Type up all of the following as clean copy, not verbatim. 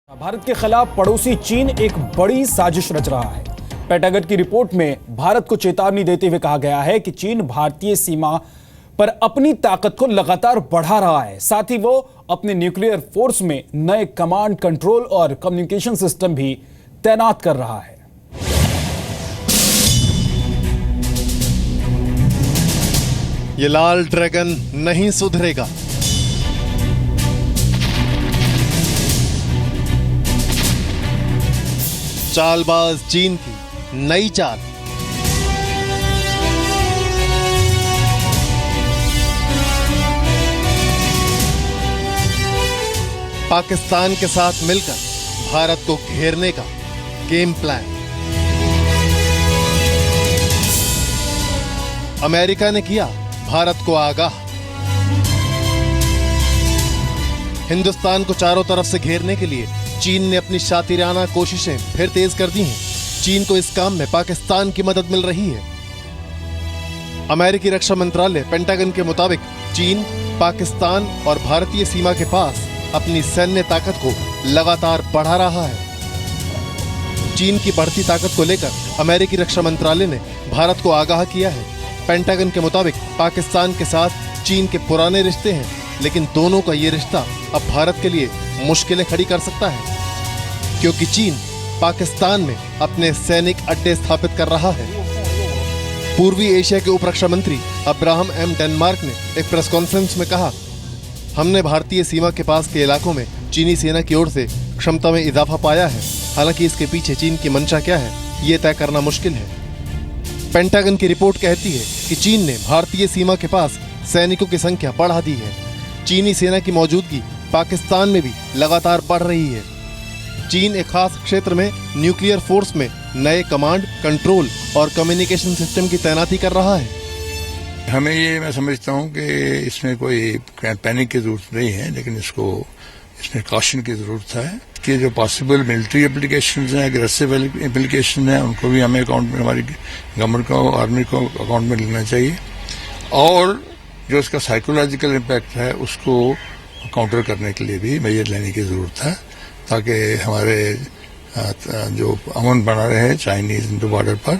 भारत के खिलाफ पड़ोसी चीन एक बड़ी साजिश रच रहा है। पेंटागन की रिपोर्ट में भारत को चेतावनी देते हुए कहा गया है कि चीन भारतीय सीमा पर अपनी ताकत को लगातार बढ़ा रहा है। साथ ही वो अपने न्यूक्लियर फोर्स में नए कमांड, कंट्रोल और कम्युनिकेशन सिस्टम भी तैनात कर रहा है। ये लाल ड्रैगन नहीं सुधरेगा। चालबाज चीन की नई चाल। पाकिस्तान के साथ मिलकर भारत को घेरने का गेम प्लान। अमेरिका ने किया भारत को आगाह। हिंदुस्तान को चारों तरफ से घेरने के लिए चीन ने अपनी शातिराना कोशिशें फिर तेज कर दी हैं। चीन को इस काम में पाकिस्तान की मदद मिल रही है। अमेरिकी रक्षा मंत्रालय पेंटागन के मुताबिक चीन पाकिस्तान और भारतीय सीमा के पास अपनी सैन्य ताकत को लगातार बढ़ा रहा है। चीन की बढ़ती ताकत को लेकर अमेरिकी रक्षा मंत्रालय ने भारत को आगाह किया है। पेंटागन के मुताबिक पाकिस्तान के साथ चीन के पुराने रिश्ते हैं, लेकिन दोनों का ये रिश्ता अब भारत के लिए मुश्किलें खड़ी कर सकता है, क्योंकि चीन पाकिस्तान में अपने सैनिक अड्डे स्थापित कर रहा है। पूर्वी एशिया के उप रक्षा मंत्री अब्राहम एम डेनमार्क ने एक प्रेस कॉन्फ्रेंस में कहा, हमने भारतीय सीमा के पास के इलाकों में चीनी सेना की ओर से क्षमता में इजाफा पाया है। हालांकि इसके पीछे चीन की मंशा क्या है, ये तय करना मुश्किल है। पेंटागन की रिपोर्ट कहती है कि चीन ने भारतीय सीमा के पास सैनिकों की संख्या बढ़ा दी है। चीनी सेना की मौजूदगी पाकिस्तान में भी लगातार बढ़ रही है। चीन एक खास क्षेत्र में न्यूक्लियर फोर्स में नए कमांड, कंट्रोल और कम्युनिकेशन सिस्टम की तैनाती कर रहा है। हमें ये मैं समझता हूँ कि इसमें कोई पैनिक की जरूरत नहीं है, लेकिन इसमें कॉशन की जरूरत है कि जो पॉसिबल मिलिट्री एप्लीकेशंस हैं, एग्रेसिव एप्लीकेशन हैं, उनको भी हमें अकाउंट में, हमारी गवर्नमेंट को, आर्मी को अकाउंट में लेना चाहिए। और जो इसका साइकोलॉजिकल इम्पैक्ट है उसको काउंटर करने के लिए भी मेजर लेने की जरूरत है, ताकि हमारे जो अमन बना रहे चाइनीज इंडो बॉर्डर पर,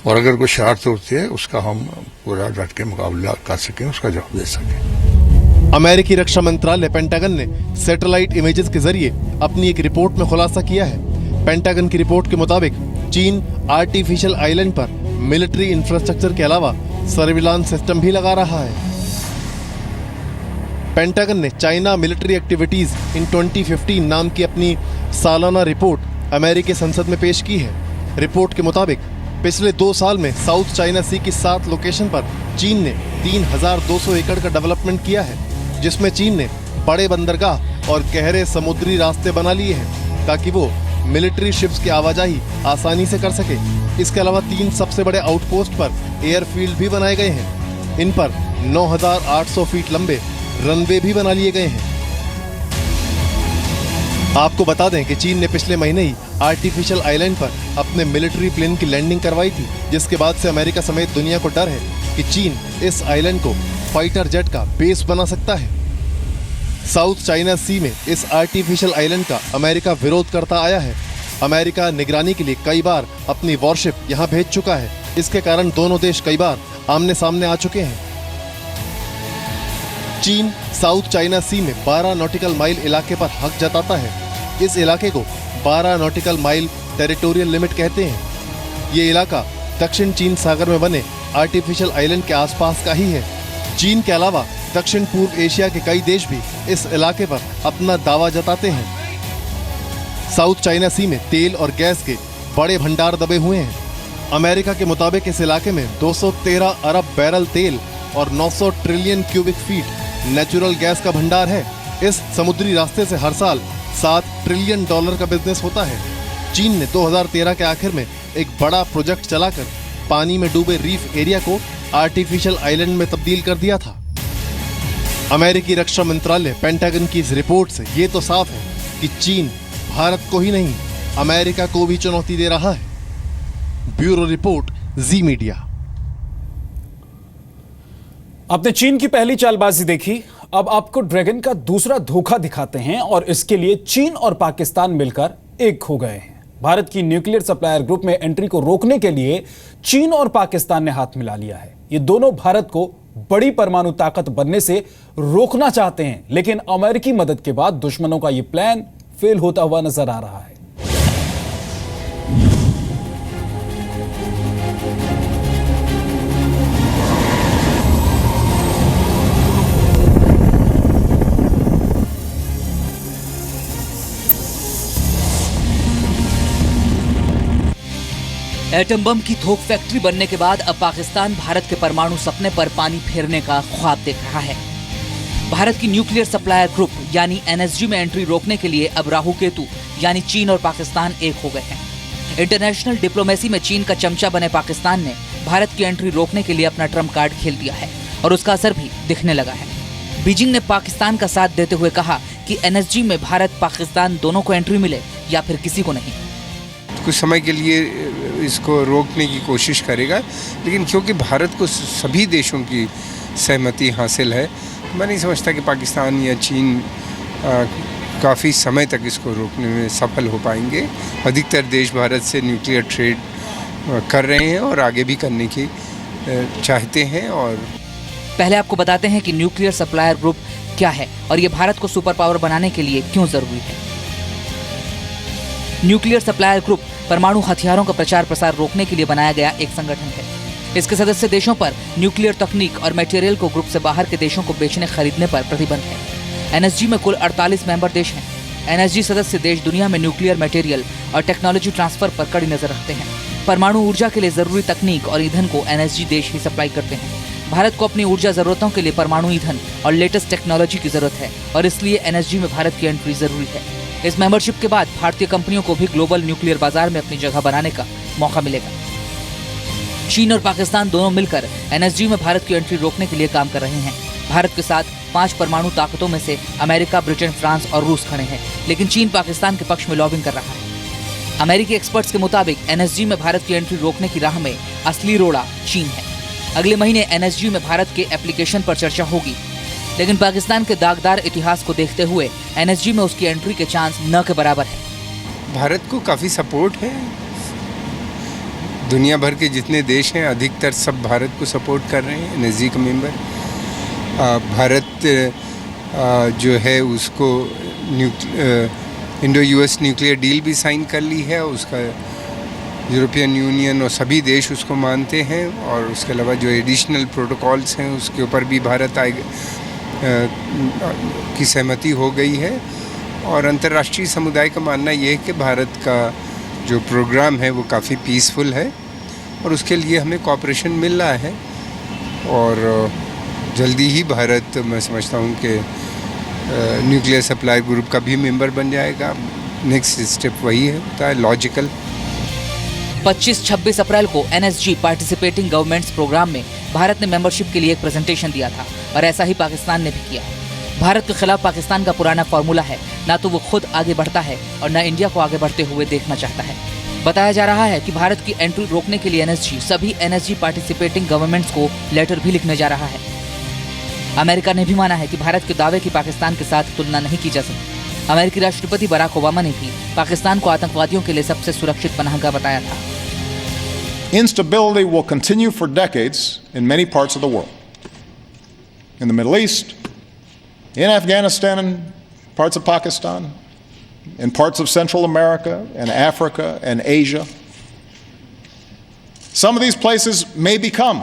और अगर कोई शरारत होती है उसका हम पूरा डट के मुकाबला कर सकें, उसका जवाब दे सकें। अमेरिकी रक्षा मंत्रालय पेंटागन ने सैटेलाइट इमेजेस के जरिए अपनी एक रिपोर्ट में खुलासा किया है। पेंटागन की रिपोर्ट के मुताबिक चीन आर्टिफिशियल आइलैंड पर मिलिट्री इंफ्रास्ट्रक्चर के अलावा सर्विलांस सिस्टम भी लगा रहा है। पेंटागन ने चाइना मिलिट्री एक्टिविटीज इन 2015 नाम की अपनी सालाना रिपोर्ट अमेरिकी संसद में पेश की है। रिपोर्ट के मुताबिक पिछले 2 साल में साउथ चाइना सी की 7 लोकेशन पर चीन ने 3200 एकड़ का डेवलपमेंट किया है, जिसमें चीन ने बड़े बंदरगाह और गहरे समुद्री रास्ते बना लिए हैं ताकि वो मिलिट्री शिप्स की आवाजाही आसानी से कर सके। इसके अलावा 3 सबसे बड़े आउटपोस्ट पर एयरफील्ड भी बनाए गए हैं। इन पर 9800 फीट लंबे रनवे भी बना लिए गए हैं। आपको बता दें कि चीन ने पिछले महीने ही आर्टिफिशियल आइलैंड पर अपने मिलिट्री प्लेन की लैंडिंग करवाई थी, जिसके बाद से अमेरिका समेत दुनिया को डर है कि चीन इस आइलैंड को फाइटर जेट का बेस बना सकता है। साउथ चाइना सी में इस आर्टिफिशियल आइलैंड का अमेरिका विरोध करता आया है। अमेरिका निगरानी के लिए कई बार अपनी वॉरशिप यहां भेज चुका है। इसके कारण दोनों देश कई बार आमने सामने आ चुके हैं। चीन साउथ चाइना सी में 12 नॉटिकल माइल इलाके पर हक जताता है। इस इलाके को 12 नॉटिकल माइल टेरिटोरियल लिमिट कहते हैं। ये इलाका दक्षिण चीन सागर में बने आर्टिफिशियल आइलैंड के आसपास का ही है। चीन के अलावा दक्षिण पूर्व एशिया के कई देश भी इस इलाके पर अपना दावा जताते हैं। साउथ चाइना सी में तेल और गैस के बड़े भंडार दबे हुए हैं। अमेरिका के मुताबिक इस इलाके में 213 अरब बैरल तेल और 900 trillion cubic feet natural gas का भंडार है। इस समुद्री रास्ते से हर साल $7 ट्रिलियन का बिजनेस होता है। चीन ने 2013 के आखिर में एक बड़ा प्रोजेक्ट चलाकर पानी में डूबे रीफ एरिया को आर्टिफिशियल आइलैंड में तब्दील कर दिया था। अमेरिकी रक्षा मंत्रालय पेंटागन की इस रिपोर्ट से ये तो साफ है कि चीन भारत को ही नहीं, अमेरिका को भी चुनौती दे रहा है। ब्यूरो रिपोर्ट, जी मीडिया। आपने चीन की पहली चालबाजी देखी। अब आपको ड्रैगन का दूसरा धोखा दिखाते हैं और इसके लिए चीन और पाकिस्तान मिलकर एक हो गए हैं। भारत की न्यूक्लियर सप्लायर ग्रुप में एंट्री को रोकने के लिए चीन और पाकिस्तान ने हाथ मिला लिया है। ये दोनों भारत को बड़ी परमाणु ताकत बनने से रोकना चाहते हैं, लेकिन अमेरिकी मदद के बाद दुश्मनों का यह प्लान फेल होता हुआ नजर आ रहा है। एटम बम की थोक फैक्ट्री बनने के बाद अब पाकिस्तान भारत के परमाणु सपने पर पानी फेरने का ख्वाब देख रहा है। भारत की न्यूक्लियर सप्लायर ग्रुप यानी एनएसजी में एंट्री रोकने के लिए अब राहु केतु यानी चीन और पाकिस्तान एक हो गए हैं। इंटरनेशनल डिप्लोमेसी में चीन का चमचा बने पाकिस्तान ने भारत की एंट्री रोकने के लिए अपना ट्रम्प कार्ड खेल दिया है और उसका असर भी दिखने लगा है। बीजिंग ने पाकिस्तान का साथ देते हुए कहा कि एनएसजी में भारत पाकिस्तान दोनों को एंट्री मिले या फिर किसी को नहीं। कुछ समय के लिए इसको रोकने की कोशिश करेगा, लेकिन क्योंकि भारत को सभी देशों की सहमति हासिल है, मैं नहीं समझता कि पाकिस्तान या चीन काफ़ी समय तक इसको रोकने में सफल हो पाएंगे। अधिकतर देश भारत से न्यूक्लियर ट्रेड कर रहे हैं और आगे भी करने की चाहते हैं। और पहले आपको बताते हैं कि न्यूक्लियर सप्लायर ग्रुप क्या है और ये भारत को सुपर पावर बनाने के लिए क्यों जरूरी है। न्यूक्लियर सप्लायर ग्रुप परमाणु हथियारों का प्रचार प्रसार रोकने के लिए बनाया गया एक संगठन है। इसके सदस्य देशों पर न्यूक्लियर तकनीक और मटेरियल को ग्रुप से बाहर के देशों को बेचने खरीदने पर प्रतिबंध है। एनएसजी में कुल 48 मेंबर देश हैं। एनएसजी सदस्य देश दुनिया में न्यूक्लियर मटेरियल और टेक्नोलॉजी ट्रांसफर पर कड़ी नजर रखते हैं। परमाणु ऊर्जा के लिए जरूरी तकनीक और ईंधन को एनएसजी देश ही सप्लाई करते हैं। भारत को अपनी ऊर्जा जरूरतों के लिए परमाणु ईंधन और लेटेस्ट टेक्नोलॉजी की जरूरत है और इसलिए एनएसजी में भारत की एंट्री जरूरी है। इस मेंबरशिप के बाद भारतीय कंपनियों को भी ग्लोबल न्यूक्लियर बाजार में अपनी जगह बनाने का मौका मिलेगा। चीन और पाकिस्तान दोनों मिलकर एनएसजी में भारत की एंट्री रोकने के लिए काम कर रहे हैं। भारत के साथ 5 परमाणु ताकतों में से अमेरिका, ब्रिटेन, फ्रांस और रूस खड़े हैं, लेकिन चीन पाकिस्तान के पक्ष में लॉबिंग कर रहा है। अमेरिकी एक्सपर्ट्स के मुताबिक एनएसजी में भारत की एंट्री रोकने की राह में असली रोड़ा चीन है। अगले महीने एनएसजी में भारत के एप्लीकेशन पर चर्चा होगी, लेकिन पाकिस्तान के दागदार इतिहास को देखते हुए एनएसजी में उसकी एंट्री के चांस न के बराबर है। भारत को काफ़ी सपोर्ट है। दुनिया भर के जितने देश हैं अधिकतर सब भारत को सपोर्ट कर रहे हैं एनएसजी का मेंबर। भारत जो है उसको इंडो यूएस न्यूक्लियर डील भी साइन कर ली है। उसका यूरोपियन यूनियन और सभी देश उसको मानते हैं और उसके अलावा जो एडिशनल प्रोटोकॉल्स हैं उसके ऊपर भी भारत की सहमति हो गई है। और अंतर्राष्ट्रीय समुदाय का मानना ये है कि भारत का जो प्रोग्राम है वो काफ़ी पीसफुल है और उसके लिए हमें कोऑपरेशन मिल रहा है और जल्दी ही भारत, मैं समझता हूँ कि न्यूक्लियर सप्लाई ग्रुप का भी मेंबर बन जाएगा। नेक्स्ट स्टेप वही है, होता है लॉजिकल। 25-26 अप्रैल को एनएसजी पार्टिसिपेटिंग गवर्नमेंट्स प्रोग्राम में भारत ने मेंबरशिप के लिए एक प्रेजेंटेशन दिया था और ऐसा ही पाकिस्तान ने भी किया। भारत के खिलाफ पाकिस्तान का पुराना फॉर्मूला है, ना तो वो खुद आगे बढ़ता है और न इंडिया को आगे बढ़ते हुए देखना चाहता है। बताया जा रहा है कि भारत की एंट्री रोकने के लिए एनएसजी सभी एनएसजी पार्टिसिपेटिंग गवर्नमेंट्स को लेटर भी लिखने जा रहा है। अमेरिका ने भी माना है कि भारत के दावे की पाकिस्तान के साथ तुलना नहीं की जा सकती। अमेरिकी राष्ट्रपति बराक ओबामा ने भी पाकिस्तान को आतंकवादियों के लिए सबसे सुरक्षित पनाहगाह बताया था। Instability will continue for decades in many parts of the world. In the Middle East, in Afghanistan and parts of Pakistan, in parts of Central America and Africa and Asia. Some of these places may become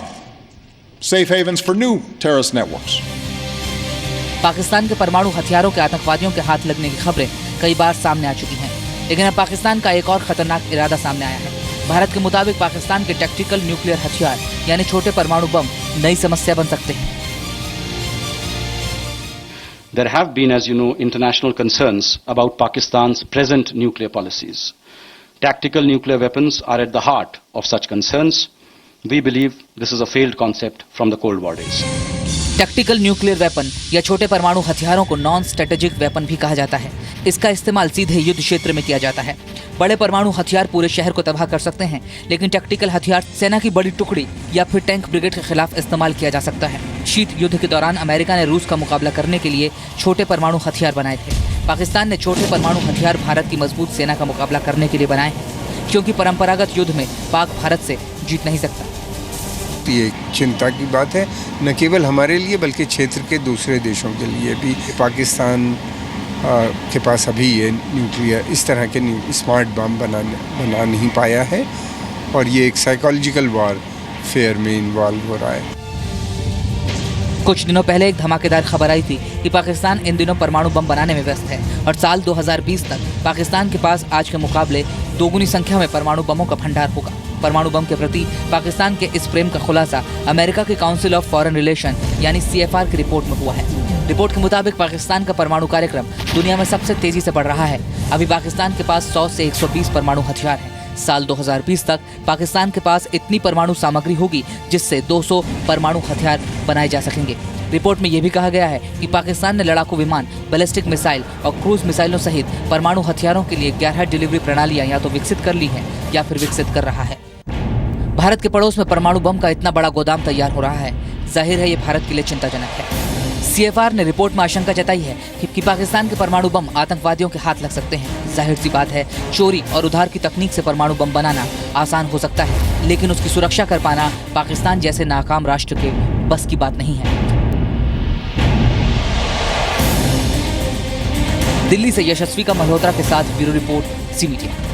safe havens for new terrorist networks. Pakistan के परमाणु हथियारों के आतंकवादियों के हाथ लगने की खबरें कई बार सामने आ चुकी हैं, लेकिन अब पाकिस्तान का एक और खतरनाक इरादा सामने आया है। भारत के मुताबिक पाकिस्तान के टैक्टिकल न्यूक्लियर हथियार यानी छोटे परमाणु बम नई समस्या बन सकते हैं। There have been, as you know, international concerns about Pakistan's present nuclear policies. Tactical nuclear weapons are at the heart of such concerns. We believe this is a failed concept from the Cold War days. Tactical nuclear weapon या छोटे परमाणु हथियारों को non strategic weapon भी कहा जाता है। इसका इस्तेमाल सीधे युद्ध क्षेत्र में किया जाता है। बड़े परमाणु हथियार पूरे शहर को तबाह कर सकते हैं, लेकिन टैक्टिकल हथियार सेना की बड़ी टुकड़ी या फिर टैंक ब्रिगेड के खिलाफ इस्तेमाल किया जा सकता है। शीत युद्ध के दौरान अमेरिका ने रूस का मुकाबला करने के लिए छोटे परमाणु हथियार बनाए थे। पाकिस्तान ने छोटे परमाणु हथियार भारत की मजबूत सेना का मुकाबला करने के लिए बनाए हैं, क्योंकि परंपरागत युद्ध में पाक भारत से जीत नहीं सकता। ये चिंता की बात है, न केवल हमारे लिए बल्कि क्षेत्र के दूसरे देशों के लिए भी। पाकिस्तान के पास अभी ये न्यूक्लियर इस तरह के स्मार्ट बम बना नहीं पाया है, और ये एक साइकोलॉजिकल वॉरफेयर में इन्वॉल्व हो रहा है। कुछ दिनों पहले एक धमाकेदार खबर आई थी कि पाकिस्तान इन दिनों परमाणु बम बनाने में व्यस्त है और साल 2020 तक पाकिस्तान के पास आज के मुकाबले दोगुनी संख्या में परमाणु बमों का भंडार होगा। परमाणु बम के प्रति पाकिस्तान के इस प्रेम का खुलासा अमेरिका के काउंसिल ऑफ फॉरेन रिलेशन यानी CFR की रिपोर्ट में हुआ है। रिपोर्ट के मुताबिक पाकिस्तान का परमाणु कार्यक्रम दुनिया में सबसे तेजी से बढ़ रहा है। अभी पाकिस्तान के पास 100 से 120 परमाणु हथियार हैं। साल 2020 तक पाकिस्तान के पास इतनी परमाणु सामग्री होगी जिससे 200 परमाणु हथियार बनाए जा सकेंगे। रिपोर्ट में यह भी कहा गया है कि पाकिस्तान ने लड़ाकू विमान, बैलिस्टिक मिसाइल और क्रूज मिसाइलों सहित परमाणु हथियारों के लिए 11 डिलीवरी प्रणालियां या तो विकसित कर ली हैं या फिर विकसित कर रहा है। भारत के पड़ोस में परमाणु बम का इतना बड़ा गोदाम तैयार हो रहा है, जाहिर है ये भारत के लिए चिंताजनक है। CFR ने रिपोर्ट में आशंका जताई है कि पाकिस्तान के परमाणु बम आतंकवादियों के हाथ लग सकते हैं। जाहिर सी बात है, चोरी और उधार की तकनीक से परमाणु बम बनाना आसान हो सकता है, लेकिन उसकी सुरक्षा कर पाना पाकिस्तान जैसे नाकाम राष्ट्र के बस की बात नहीं है। दिल्ली से यशस्वी का मल्होत्रा के साथ ब्यूरो रिपोर्ट, सी मीडिया।